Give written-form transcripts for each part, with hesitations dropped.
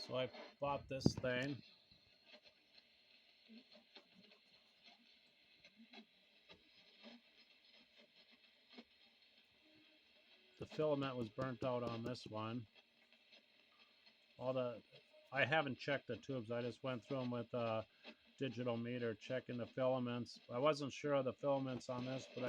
So I bought this thing. The filament was burnt out on this one. I haven't checked the tubes. I just went through them with a digital meter, checking the filaments. I wasn't sure of the filaments on this, but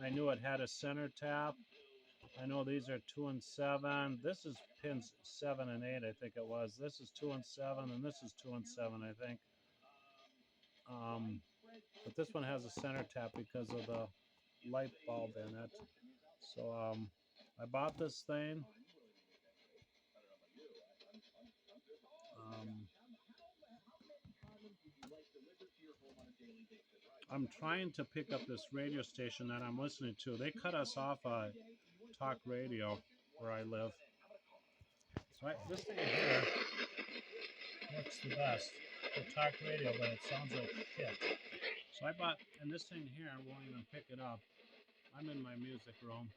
I knew it had a center tap. I know these are 2 and 7. This is pins 7 and 8, I think it was. This is 2 and 7, and this is 2 and 7, I think. But this one has a center tap because of the light bulb in it. So I bought this thing. I'm trying to pick up this radio station that I'm listening to. They cut us off talk radio where I live. So this thing here works the best for talk radio, but it sounds like shit. So I bought, and this thing here won't even pick it up. I'm in my music room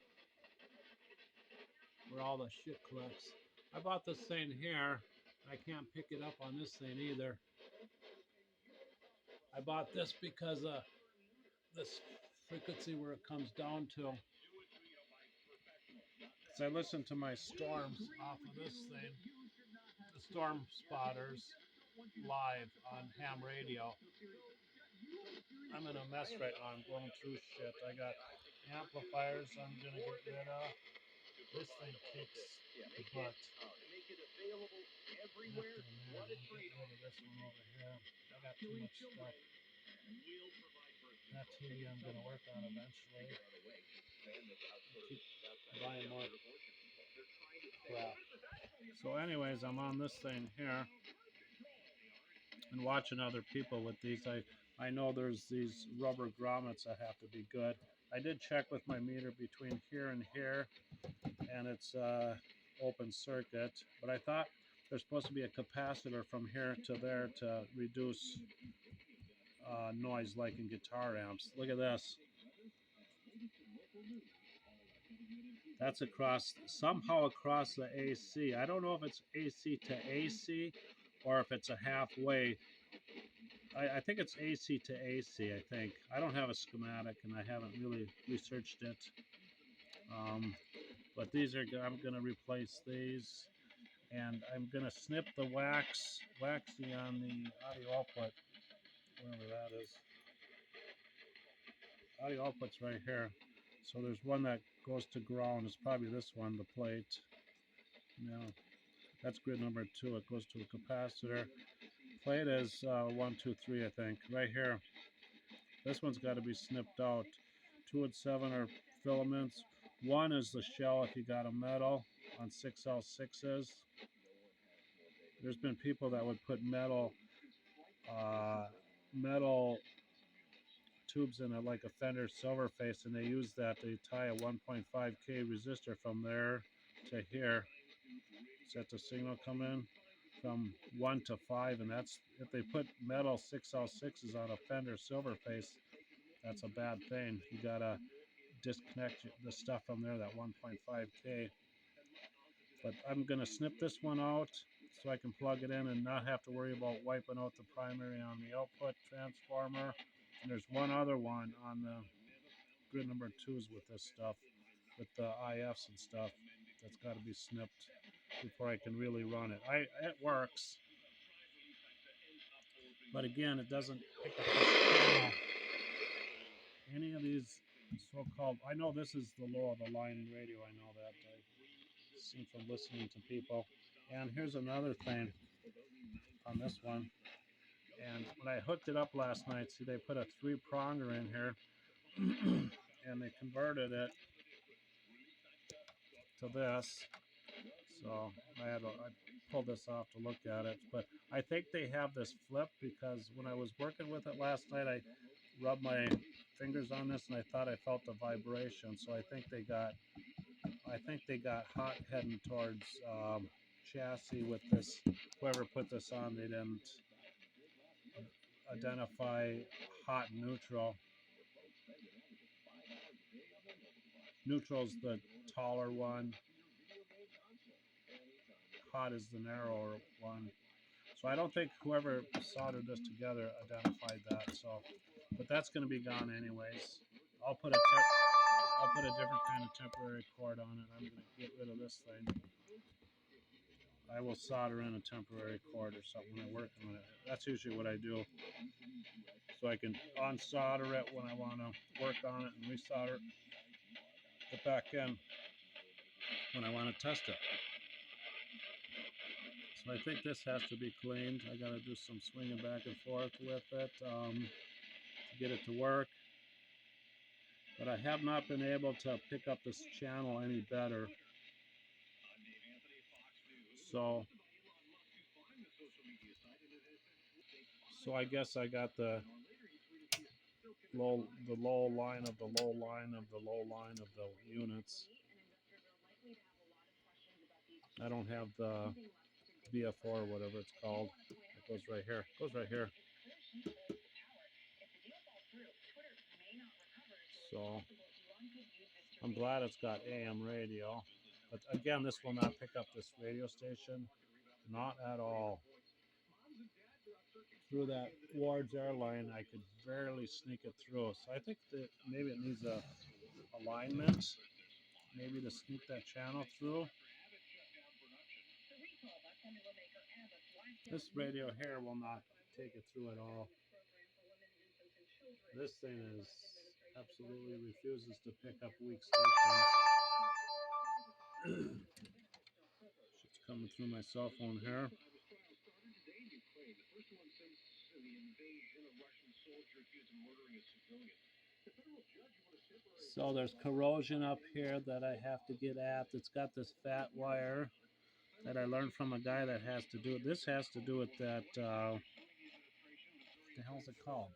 where all the shit collects. I bought this thing here. I can't pick it up on this thing either. I bought this because this frequency where it comes down to. So I listen to my storms off of this thing, the storm spotters, live on ham radio. I'm in a mess right now. I'm going through shit. I got amplifiers I'm going to get rid of. This thing kicks the butt. This one over here. I got too much stuff. That TV I'm going to work on eventually. Keep buying more crap. So anyways, I'm on this thing here and watching other people with these. I know there's these rubber grommets that have to be good. I did check with my meter between here and here, and it's open circuit, but I thought there's supposed to be a capacitor from here to there to reduce noise like in guitar amps. Look at this. That's somehow across the AC. I don't know if it's AC to AC or if it's a halfway. I think it's AC to AC, I think. I don't have a schematic and I haven't really researched it. But these are, I'm going to replace these. And I'm going to snip the waxy on the audio output, wherever that is. Audio output's right here. So there's one that goes to ground. It's probably this one, the plate. Yeah, that's grid number 2. It goes to a capacitor. Plate is 1, 2, 3, I think. Right here. This one's got to be snipped out. 2 and 7 are filaments. 1 is the shell if you got a metal on 6L6s. There's been people that would put metal tubes in it like a Fender Silverface, and they use that to tie a 1.5K resistor from there to here. Set the signal come in from 1 to 5, and that's if they put metal 6L6s on a Fender Silverface, that's a bad thing. You gotta disconnect the stuff from there, that 1.5K. But I'm gonna snip this one out so I can plug it in and not have to worry about wiping out the primary on the output transformer. And there's one other one on the grid number 2s with this stuff, with the IFs and stuff. That's got to be snipped before I can really run it. It works, but again, it doesn't pick up any of these so-called. I know this is the low of the line in radio. I know that. I've seen from listening to people. And here's another thing on this one. And when I hooked it up last night, see, they put a 3-pronger in here, and they converted it to this. So I pulled this off to look at it, but I think they have this flipped because when I was working with it last night, I rubbed my fingers on this and I thought I felt the vibration. So I think they got hot heading towards chassis with this. Whoever put this on, they didn't identify hot and neutral. Neutral's the taller one. hot is the narrower one. So I don't think whoever soldered this together identified that. So, but that's going to be gone anyways. I'll put a different kind of temporary cord on it. I'm going to get rid of this thing. I will solder in a temporary cord or something when I'm working on it. That's usually what I do. So I can unsolder it when I want to work on it and resolder it back in when I want to test it. So I think this has to be cleaned. I got to do some swinging back and forth with it to get it to work. But I have not been able to pick up this channel any better. So I guess I got the low line of the low line of the low line of the units. I don't have the BF4 or whatever it's called. It goes right here. It goes right here. So I'm glad it's got AM radio. But again, this will not pick up this radio station. Not at all. Through that Ward's airline, I could barely sneak it through. So I think that maybe it needs a alignment, maybe to sneak that channel through. This radio here will not take it through at all. This thing is absolutely refuses to pick up weak stations. It's coming through my cell phone here. So there's corrosion up here that I have to get at. It's got this fat wire that I learned from a guy that has to do it. This has to do with that, what the hell is it called?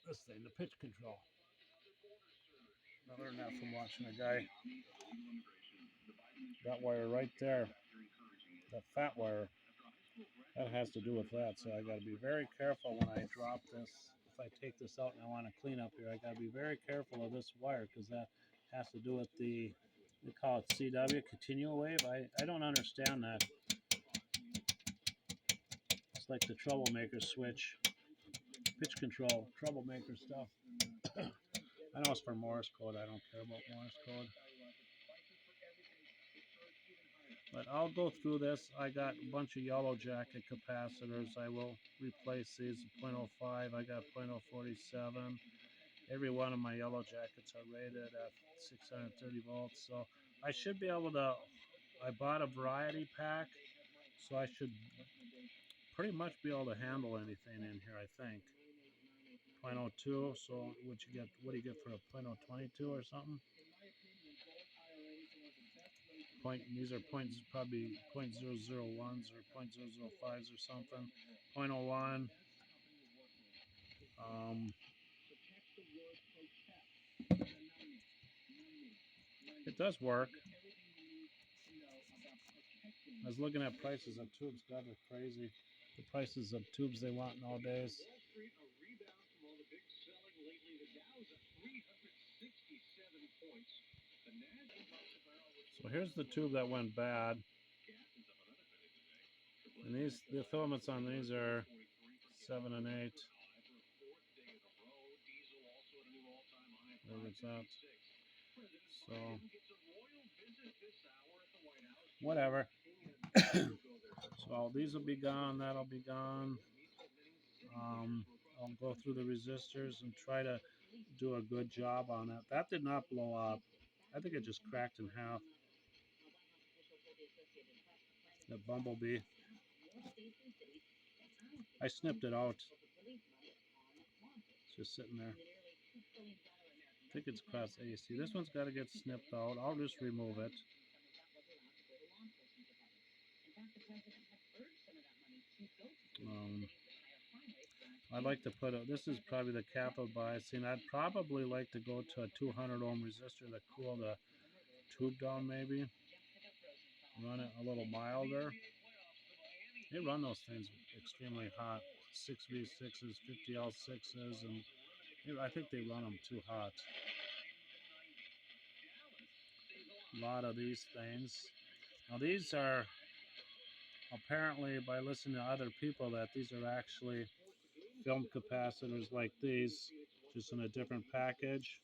This thing, the pitch control. I learned that from watching a guy. That wire right there, that fat wire, that has to do with that. So I got to be very careful when I drop this. If I take this out and I want to clean up here, I got to be very careful of this wire because that has to do with the, they call it CW, continual wave. I don't understand that. It's like the troublemaker switch, pitch control, troublemaker stuff. I know it's for Morse code. I don't care about Morse code. But I'll go through this. I got a bunch of yellow jacket capacitors. I will replace these 0.05. I got 0.047. Every one of my yellow jackets are rated at 630 volts. So I should be able to, I bought a variety pack, so I should pretty much be able to handle anything in here, I think. 0.02, so what do you get for a 0.022 or something? These are probably 0.001s or 0.005s or something. 0.01. It does work. I was looking at prices of tubes. God, they're crazy. The prices of tubes they want nowadays. So here's the tube that went bad. And the filaments on these are 7 and 8. There it's at. So whatever. So these will be gone. That'll be gone. I'll go through the resistors and try to do a good job on that. That did not blow up. I think it just cracked in half. That bumblebee. I snipped it out. It's just sitting there. I think it's cross AC. This one's got to get snipped out. I'll just remove it. I'd like to put this is probably the cathode biasing. I'd probably like to go to a 200 ohm resistor to cool the tube down maybe. Run it a little milder. They run those things extremely hot. 6V6s, 50L6s, and I think they run them too hot. A lot of these things. Now these are apparently by listening to other people that these are actually film capacitors like these, just in a different package.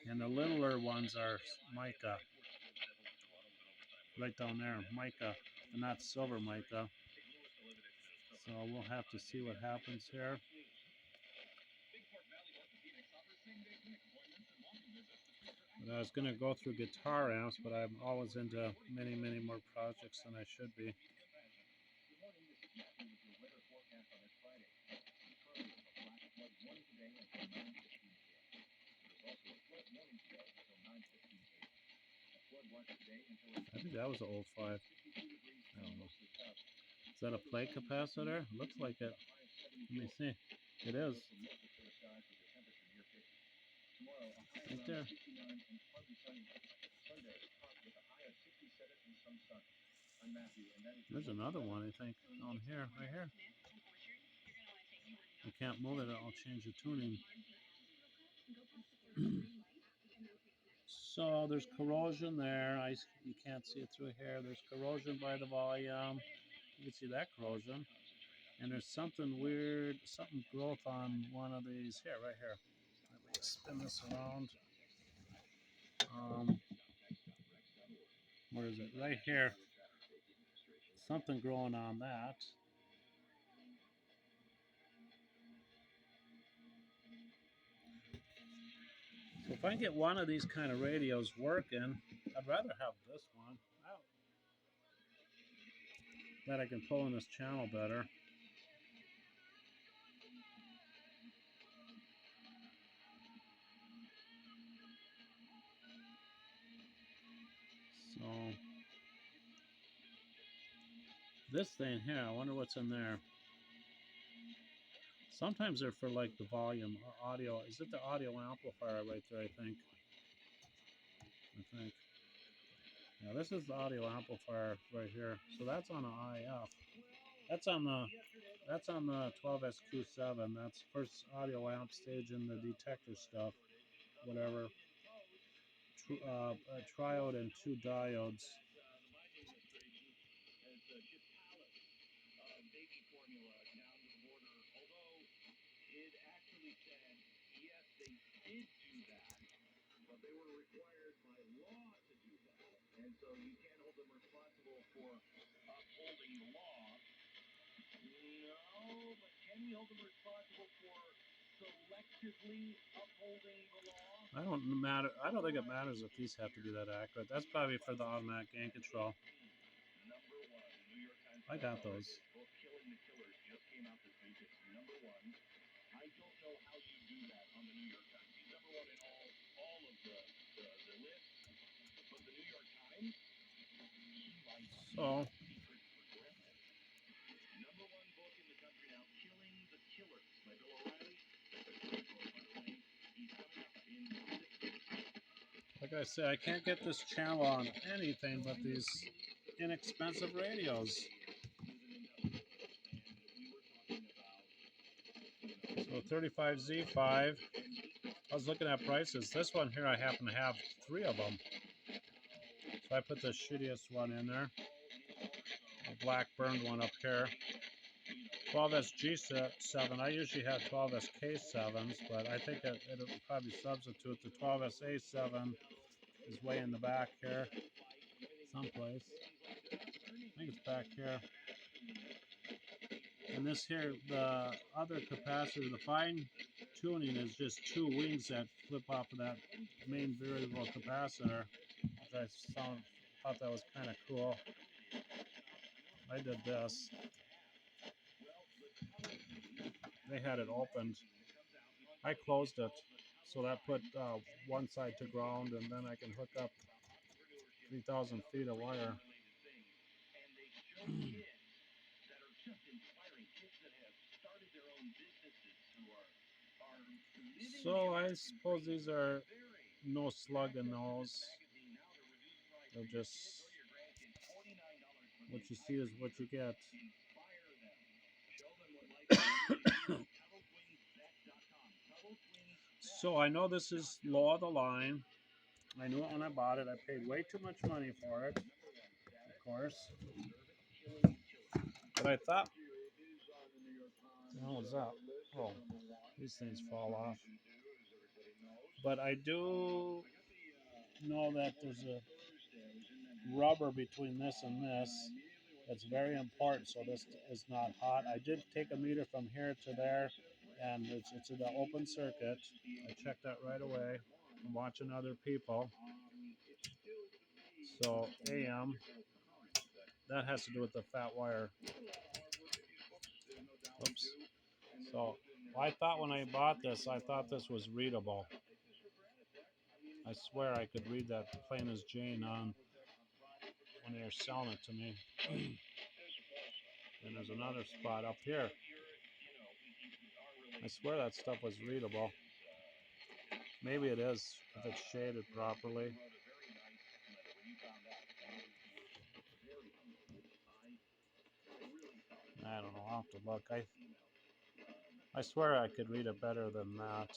And the littler ones are mica, right down there, mica, and not silver mica. So we'll have to see what happens here. But I was going to go through guitar amps, but I'm always into many, many more projects than I should be. I think that was an old 5. I don't know. Is that a plate capacitor? Looks like it. Let me see. It is. Right there. There's another one, I think, on here, right here. I can't move it, I'll change the tuning. So there's corrosion there. You can't see it through here. There's corrosion by the volume. You can see that corrosion. And there's something weird, something growth on one of these. Here, right here. Let me spin this around. Where is it? Right here. Something growing on that. So if I get one of these kind of radios working, I'd rather have this one. That I can pull in this channel better. So this thing here, I wonder what's in there. Sometimes they're for like the volume audio. Is it the audio amplifier right there? I think. Yeah, this is the audio amplifier right here. So that's on an IF. That's on the 12SQ7. That's first audio amp stage in the detector stuff. Whatever. A triode and 2 diodes. I don't think it matters if these have to be that accurate. That's probably for the automatic gain control. I got those. So like I said, I can't get this channel on anything but these inexpensive radios. So 35Z5. I was looking at prices. This one here, I happen to have 3 of them. So I put the shittiest one in there. A black burned one up here. 12SG7. I usually have 12SK7s, but I think it'll probably substitute. The 12SA7 is way in the back here, someplace. I think it's back here. And this here, the other capacitor, the fine tuning is just 2 wings that flip off of that main variable capacitor, which I thought that was kind of cool. I did this. They had it opened. I closed it, so that put one side to ground, and then I can hook up 3,000 feet of wire. So I suppose these are no slug in those. They're just what you see is what you get. So I know this is low of the line. I knew it when I bought it. I paid way too much money for it, of course. But I thought, what the hell was that? Oh, these things fall off. But I do know that there's a rubber between this and this. That's very important, so this is not hot. I did take a meter from here to there, and it's in the open circuit. I checked that right away. I'm watching other people. So AM, that has to do with the fat wire. Oops. So I thought when I bought this, I thought this was readable. I swear I could read that plain as Jane on when they were selling it to me. And there's another spot up here. I swear that stuff was readable. Maybe it is if it's shaded properly. I don't know. I'll have to look. I swear I could read it better than that.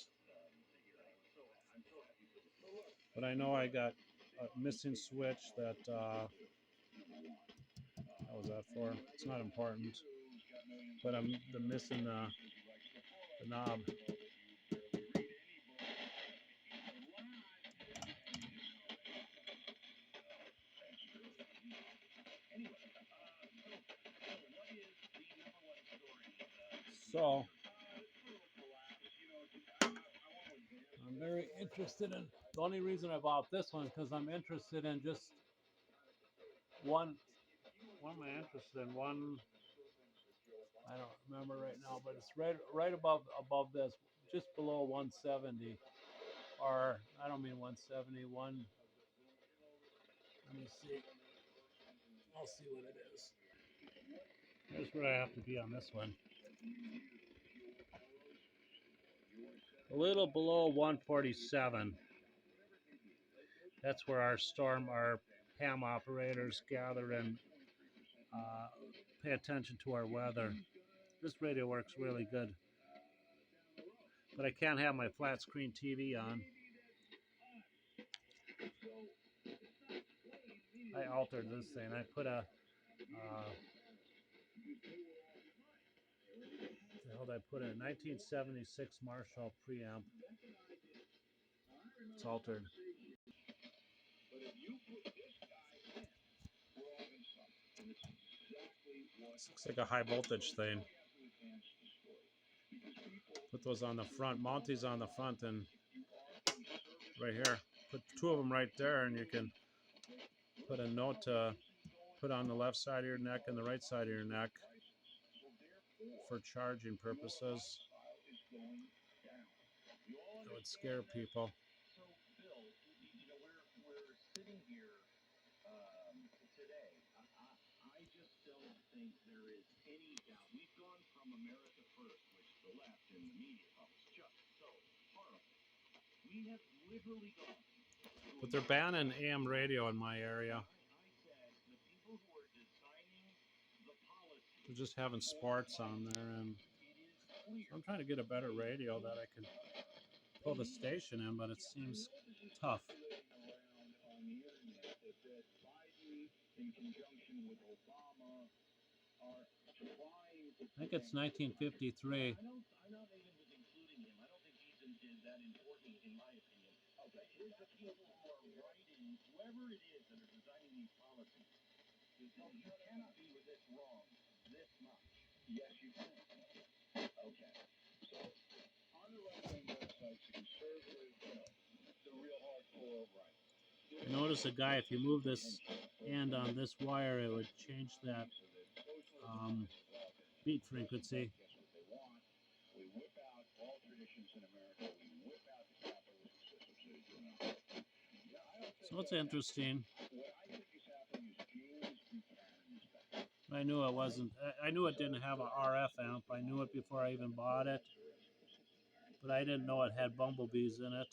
But I know I got a missing switch that, what was that for? It's not important. But I'm missing the knob. So I'm very interested in, the only reason I bought this one is because I'm interested in just one, what am I interested in? One, I don't remember right now, but it's right above this, just below 170, or I don't mean 170, let me see, I'll see what it is. Here's where I have to be on this one. A little below 147. That's where our ham operators gather and pay attention to our weather. This radio works really good. But I can't have my flat screen TV on. I altered this thing. I put a, the hell did I put in? 1976 Marshall preamp. It's altered. This looks like a high voltage thing. Put those on the front. Mount these on the front and right here. Put two of them right there, and you can put a note to put on the left side of your neck and the right side of your neck for charging purposes. That would scare people. But they're banning AM radio in my area. They're just having sports on there, and I'm trying to get a better radio that I can pull the station in, but it seems tough. I think it's 1953. Notice a guy, if you move this end on this wire, it would change that beat frequency. So it's interesting. I knew it wasn't. I knew it didn't have an RF amp. I knew it before I even bought it, but I didn't know it had bumblebees in it.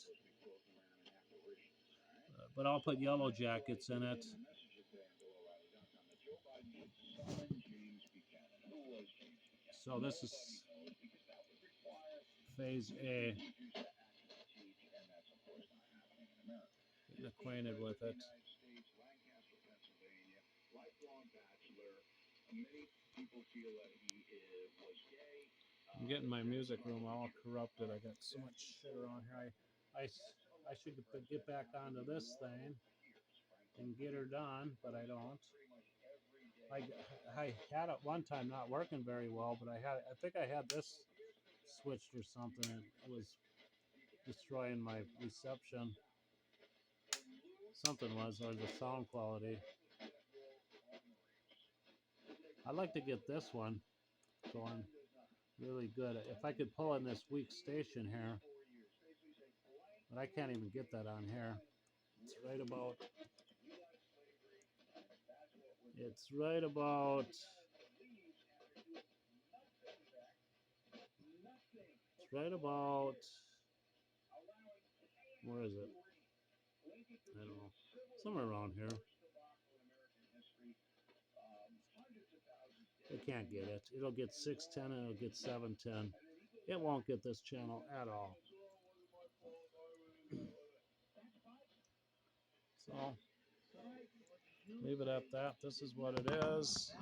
But I'll put yellow jackets in it. So this is phase A. Getting a acquainted with it. I'm getting my music room all corrupted. I got so much shit around here. I should get back onto this thing and get her done, but I don't. I had it one time not working very well, but I think I had this switched or something, and it was destroying my reception. Something was, or the sound quality. I'd like to get this one going really good. If I could pull in this weak station here, but I can't even get that on here. It's right about. It's right about. It's right about. Where is it? I don't know. Somewhere around here. It can't get it. It'll get 610 and it'll get 710. It won't get this channel at all. So leave it at that. This is what it is.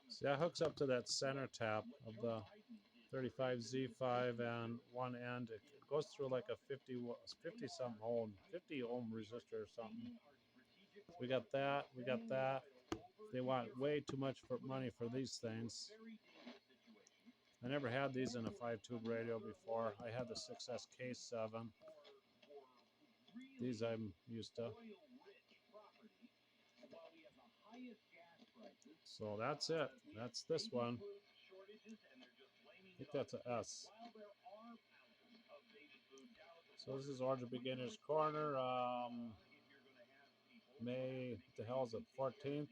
See, that hooks up to that center tap of the 35Z5, and one end it goes through like a 50 something ohm, 50 ohm resistor or something. So we got that. We got that. They want way too much money for these things. I never had these in a 5-tube radio before. I had the 6SK7. These I'm used to. So that's it. That's this one. I think that's a S. So this is Origin Beginner's Corner. May, what the hell is it, 14th?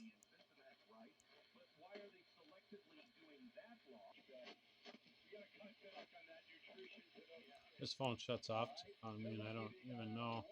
This phone shuts off on me and I don't even know.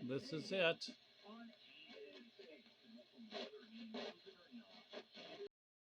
This is it.